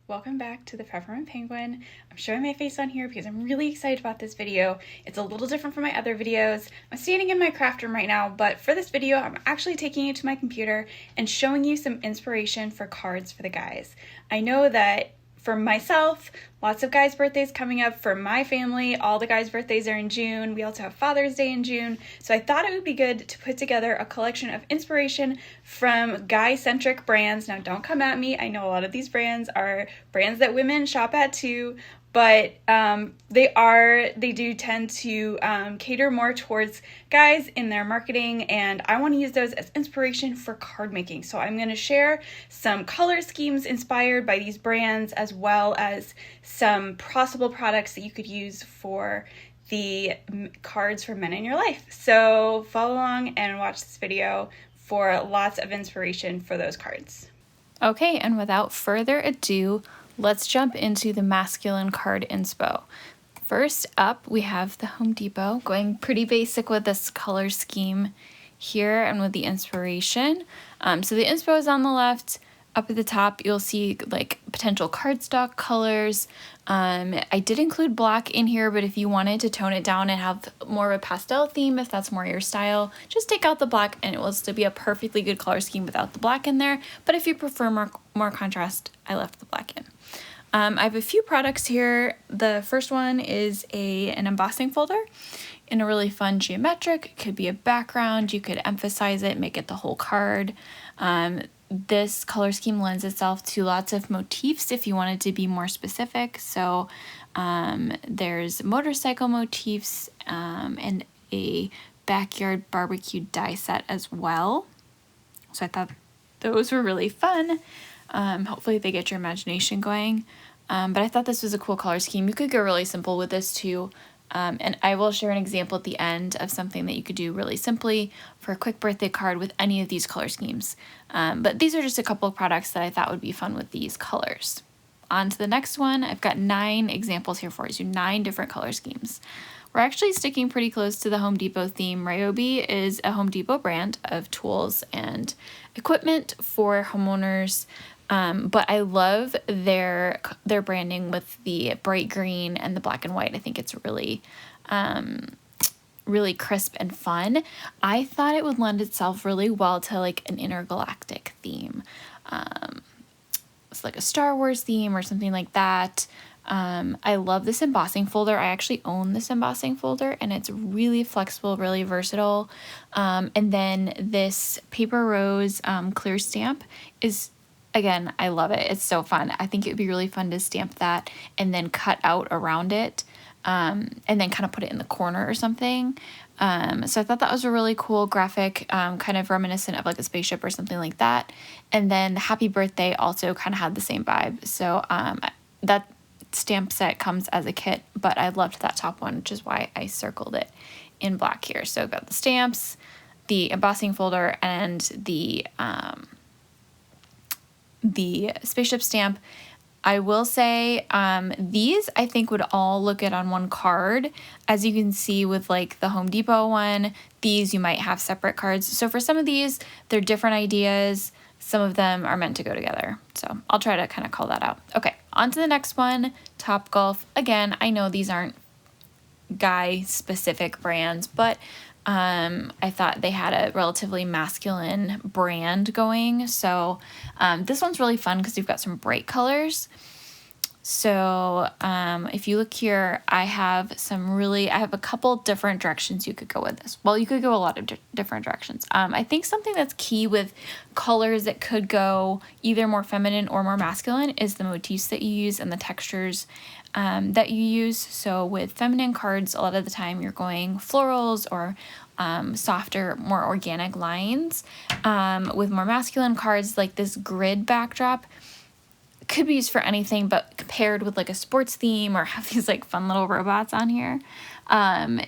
Welcome back to the Peppermint Penguin. I'm showing my face on here because I'm really excited about this video. It's a little different from my other videos. I'm standing in my craft room right now, but for this video, I'm actually taking you to my computer and showing you some inspiration for cards for the guys. I know that for myself, lots of guys' birthdays coming up. For my family, all the guys' birthdays are in June. We also have Father's Day in June. So I thought it would be good to put together a collection of inspiration from guy-centric brands. Now, don't come at me. I know a lot of these brands are brands that women shop at too, but they do tend to cater more towards guys in their marketing, and I want to use those as inspiration for card making. So I'm going to share some color schemes inspired by these brands, as well as some possible products that you could use for the cards for men in your life. So follow along and watch this video for lots of inspiration for those cards. Okay, and without further ado, let's jump into the masculine card inspo. First up, we have the Home Depot, going pretty basic with this color scheme here and with the inspiration. So the inspo is on the left. Up at the top, you'll see like potential cardstock colors. I did include black in here, but if you wanted to tone it down and have more of a pastel theme, if that's more your style, just take out the black and it will still be a perfectly good color scheme without the black in there. But if you prefer more contrast, I left the black in. I have a few products here. The first one is an embossing folder in a really fun geometric. It could be a background. You could emphasize it, make it the whole card. This color scheme lends itself to lots of motifs if you wanted to be more specific. So there's motorcycle motifs and a backyard barbecue die set as well. So I thought those were really fun. Hopefully they get your imagination going. But I thought this was a cool color scheme. You could go really simple with this too. And I will share an example at the end of something that you could do really simply for a quick birthday card with any of these color schemes. But these are just a couple of products that I thought would be fun with these colors. On to the next one. I've got 9 examples here for you, 9 different color schemes. We're actually sticking pretty close to the Home Depot theme. Ryobi is a Home Depot brand of tools and equipment for homeowners. But I love their branding with the bright green and the black and white. I think it's really, really crisp and fun. I thought it would lend itself really well to like an intergalactic theme. It's like a Star Wars theme or something like that. I love this embossing folder. I actually own this embossing folder and it's really flexible, really versatile. And then this Paper Rose clear stamp is, again, I love it. It's so fun. I think it would be really fun to stamp that and then cut out around it and then kind of put it in the corner or something. So I thought that was a really cool graphic, kind of reminiscent of like a spaceship or something like that. And then the Happy Birthday also kind of had the same vibe. So that stamp set comes as a kit, but I loved that top one, which is why I circled it in black here. So I've got the stamps, the embossing folder, and the spaceship stamp. I will say these I think would all look good on one card. As you can see with like the Home Depot one, these you might have separate cards. So for some of these, they're different ideas. Some of them are meant to go together. So I'll try to kind of call that out. Okay, on to the next one, Topgolf. Again, I know these aren't guy-specific brands, but I thought they had a relatively masculine brand going. So this one's really fun because you've got some bright colors. So if you look here, I have a couple different directions you could go with this. Well, you could go a lot of different directions. I think something that's key with colors that could go either more feminine or more masculine is the motifs that you use and the textures that you use. So with feminine cards, a lot of the time you're going florals or softer, more organic lines. With more masculine cards, like this grid backdrop, could be used for anything, but paired with like a sports theme or have these like fun little robots on here,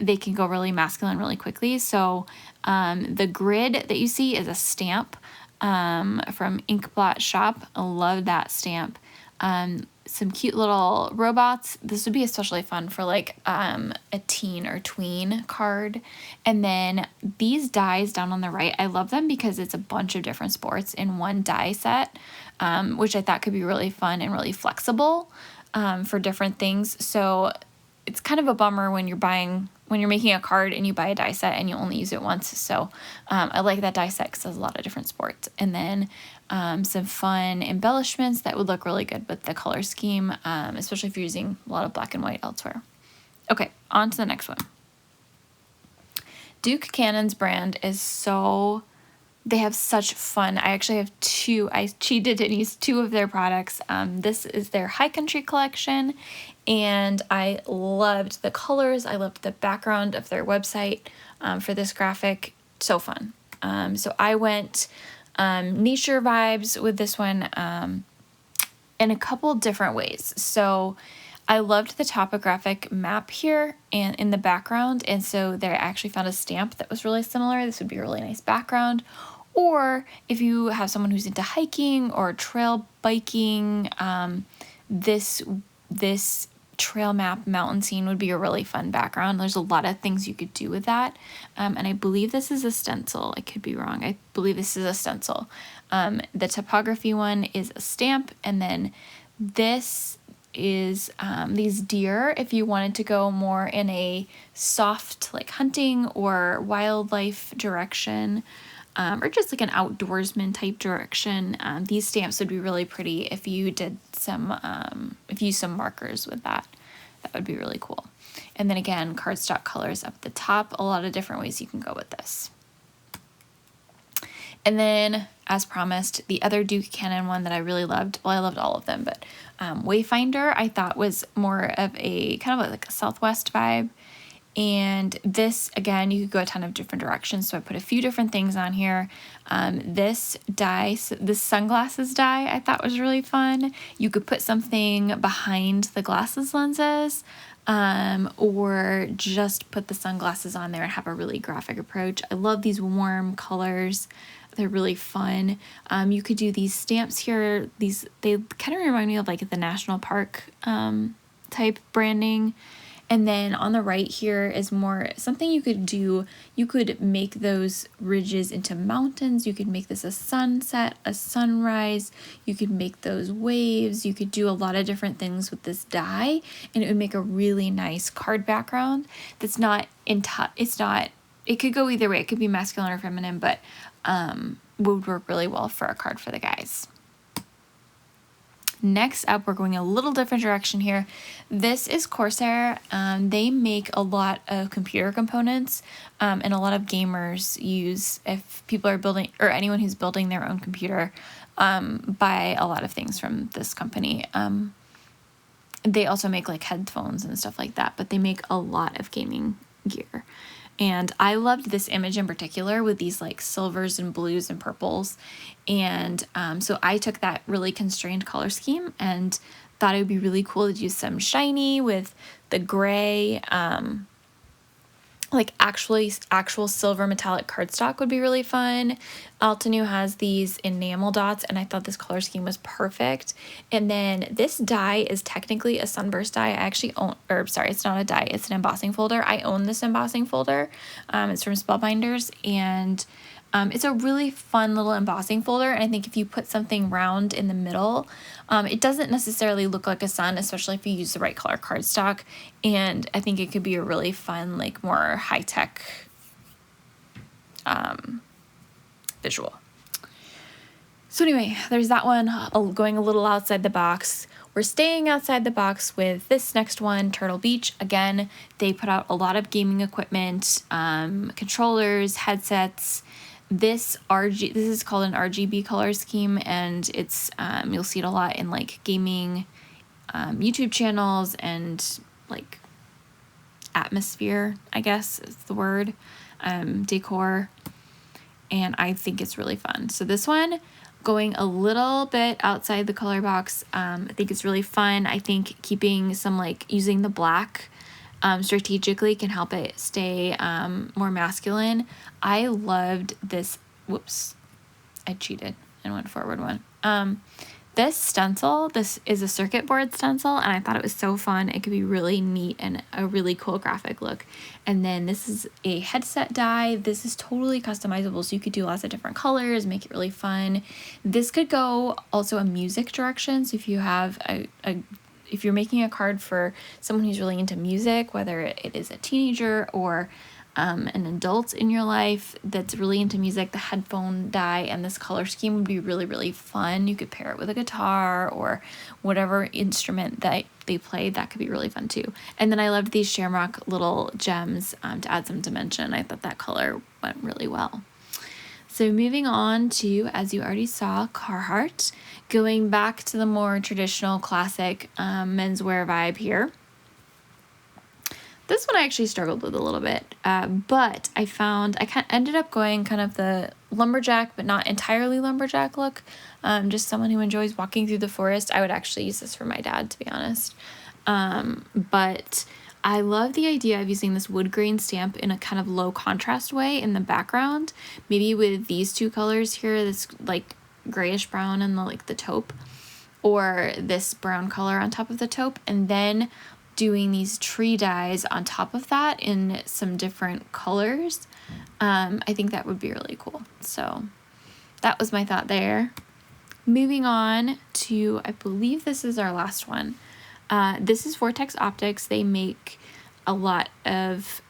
they can go really masculine really quickly. So the grid that you see is a stamp from Blot shop. I love that stamp. some cute little robots. This would be especially fun for like a teen or tween card. And then these dies down on the right, I love them because it's a bunch of different sports in one die set, which I thought could be really fun and really flexible for different things. So it's kind of a bummer when you're making a card and you buy a die set and you only use it once. So I like that die set because it has a lot of different sports. And then some fun embellishments that would look really good with the color scheme, especially if you're using a lot of black and white elsewhere. Okay, on to the next one. Duke Cannon's brand is they have such fun. I actually have two. I cheated and used two of their products. This is their High Country collection, and I loved the colors. I loved the background of their website for this graphic. So fun. So I went nature vibes with this one in a couple different ways. So I loved the topographic map here and in the background, and so there I actually found a stamp that was really similar. This would be a really nice background. Or if you have someone who's into hiking or trail biking, this trail map mountain scene would be a really fun background. There's a lot of things you could do with that. And I believe this is a stencil. I could be wrong. I believe this is a stencil. The topography one is a stamp, and then this is these deer if you wanted to go more in a soft like hunting or wildlife direction, or just like an outdoorsman type direction. These stamps would be really pretty if you did if you used some markers with that. That would be really cool. And then again, cardstock colors up the top, a lot of different ways you can go with this. And then, as promised, the other Duke Cannon one that I really loved, well, I loved all of them, but Wayfinder I thought was more of a kind of like a Southwest vibe. And this, again, you could go a ton of different directions. So I put a few different things on here. This die, this sunglasses die, I thought was really fun. You could put something behind the glasses lenses, or just put the sunglasses on there and have a really graphic approach. I love these warm colors. They're really fun. You could do these stamps here. They kind of remind me of like the national park type branding. And then on the right here is more something you could do. You could make those ridges into mountains. You could make this a sunset, a sunrise. You could make those waves. You could do a lot of different things with this die, and it would make a really nice card background that's not it could go either way. It could be masculine or feminine, but would work really well for a card for the guys. Next up, we're going a little different direction here. This is Corsair. They make a lot of computer components, and a lot of gamers use, if people are building, or anyone who's building their own computer, buy a lot of things from this company. They also make like headphones and stuff like that, but they make a lot of gaming gear. And I loved this image in particular with these like silvers and blues and purples. And so I took that really constrained color scheme and thought it would be really cool to do some shiny with the gray, like actual silver metallic cardstock would be really fun. Altenew has these enamel dots, and I thought this color scheme was perfect. And then this die is technically a sunburst die. I actually own, or sorry, it's not a die, it's an embossing folder. I own this embossing folder. It's from Spellbinders, and it's a really fun little embossing folder. And I think if you put something round in the middle, it doesn't necessarily look like a sun, especially if you use the right color cardstock. And I think it could be a really fun, like more high-tech visual. So anyway, there's that one, going a little outside the box. We're staying outside the box with this next one, Turtle Beach. Again, they put out a lot of gaming equipment, controllers, headsets. This is called an RGB color scheme, and it's you'll see it a lot in like gaming YouTube channels and like atmosphere, I guess is the word, decor, and I think it's really fun. So this one, going a little bit outside the color box, I think it's really fun. I think keeping some like using the black strategically can help it stay more masculine. I loved this. Whoops, I cheated and went forward one. This stencil, this is a circuit board stencil, and I thought it was so fun. It could be really neat and a really cool graphic look. And then this is a headset die. This is totally customizable, so you could do lots of different colors, make it really fun. This could go also a music direction. So if you have if you're making a card for someone who's really into music, whether it is a teenager or an adult in your life that's really into music, the headphone die and this color scheme would be really, really fun. You could pair it with a guitar or whatever instrument that they play. That could be really fun too. And then I loved these shamrock little gems to add some dimension. I thought that color went really well. So moving on to, as you already saw, Carhartt. Going back to the more traditional classic menswear vibe here. This one I actually struggled with a little bit, but I found I ended up going kind of the lumberjack, but not entirely lumberjack look. Just someone who enjoys walking through the forest. I would actually use this for my dad, to be honest. But I love the idea of using this wood grain stamp in a kind of low contrast way in the background. Maybe with these two colors here, this like grayish brown and the taupe, or this brown color on top of the taupe, and then doing these tree dyes on top of that in some different colors. I think that would be really cool. So that was my thought there. Moving on to, I believe this is our last one. This is Vortex Optics. They make a lot of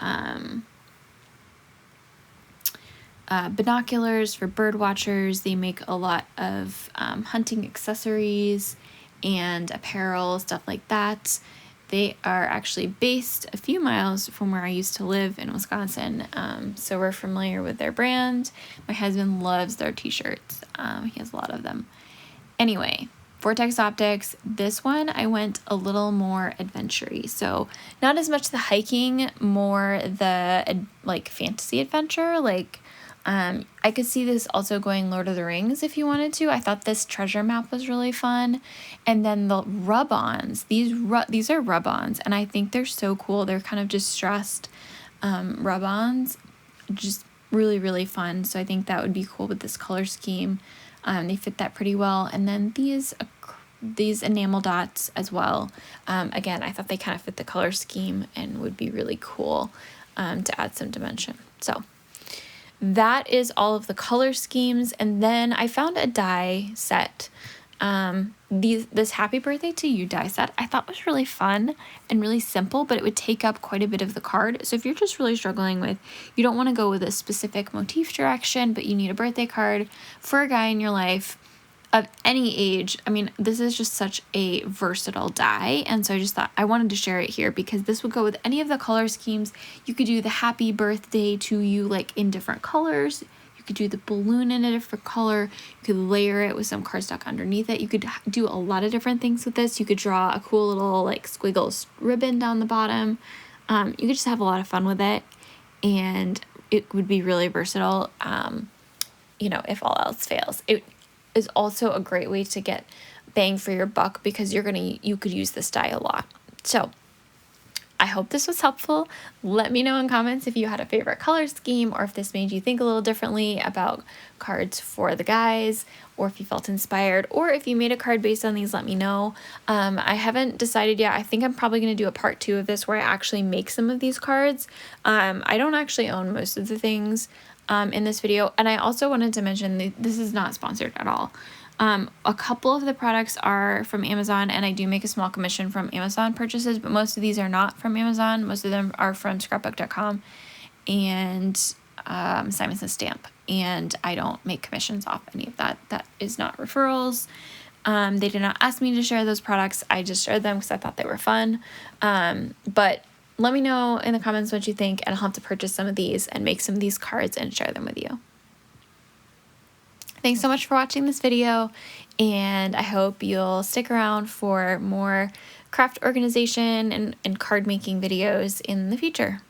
binoculars for bird watchers. They make a lot of hunting accessories and apparel, stuff like that. They are actually based a few miles from where I used to live in Wisconsin, so we're familiar with their brand. My husband loves their t-shirts. He has a lot of them. Anyway, Vortex Optics, this one I went a little more adventure-y. So not as much the hiking, more the like fantasy adventure. Like I could see this also going Lord of the Rings if you wanted to. I thought this treasure map was really fun. And then the rub-ons, these are rub-ons, and I think they're so cool. They're kind of distressed rub-ons, just really, really fun. So I think that would be cool with this color scheme. They fit that pretty well. And then these enamel dots as well. Again, I thought they kind of fit the color scheme and would be really cool to add some dimension. So that is all of the color schemes. And then I found a die set. This Happy Birthday to You die set I thought was really fun and really simple, but it would take up quite a bit of the card. So if you're just really struggling with, you don't want to go with a specific motif direction, but you need a birthday card for a guy in your life of any age, I mean, this is just such a versatile die, and so I just thought I wanted to share it here because this would go with any of the color schemes. You could do the Happy Birthday to You like in different colors. You could do the balloon in a different color. You could layer it with some cardstock underneath it. You could do a lot of different things with this. You could draw a cool little like squiggles ribbon down the bottom. You could just have a lot of fun with it, and it would be really versatile. If all else fails, it is also a great way to get bang for your buck because you could use this die a lot. So I hope this was helpful. Let me know in comments if you had a favorite color scheme or if this made you think a little differently about cards for the guys, or if you felt inspired, or if you made a card based on these, let me know. I haven't decided yet. I think I'm probably going to do a part 2 of this where I actually make some of these cards. I don't actually own most of the things in this video, and I also wanted to mention this is not sponsored at all. A couple of the products are from Amazon, and I do make a small commission from Amazon purchases, but most of these are not from Amazon. Most of them are from scrapbook.com and Simon Says Stamp, and I don't make commissions off any of that. That is not referrals. They did not ask me to share those products. I just shared them because I thought they were fun. But let me know in the comments what you think, and I'll have to purchase some of these and make some of these cards and share them with you. Thanks so much for watching this video, and I hope you'll stick around for more craft organization and card making videos in the future.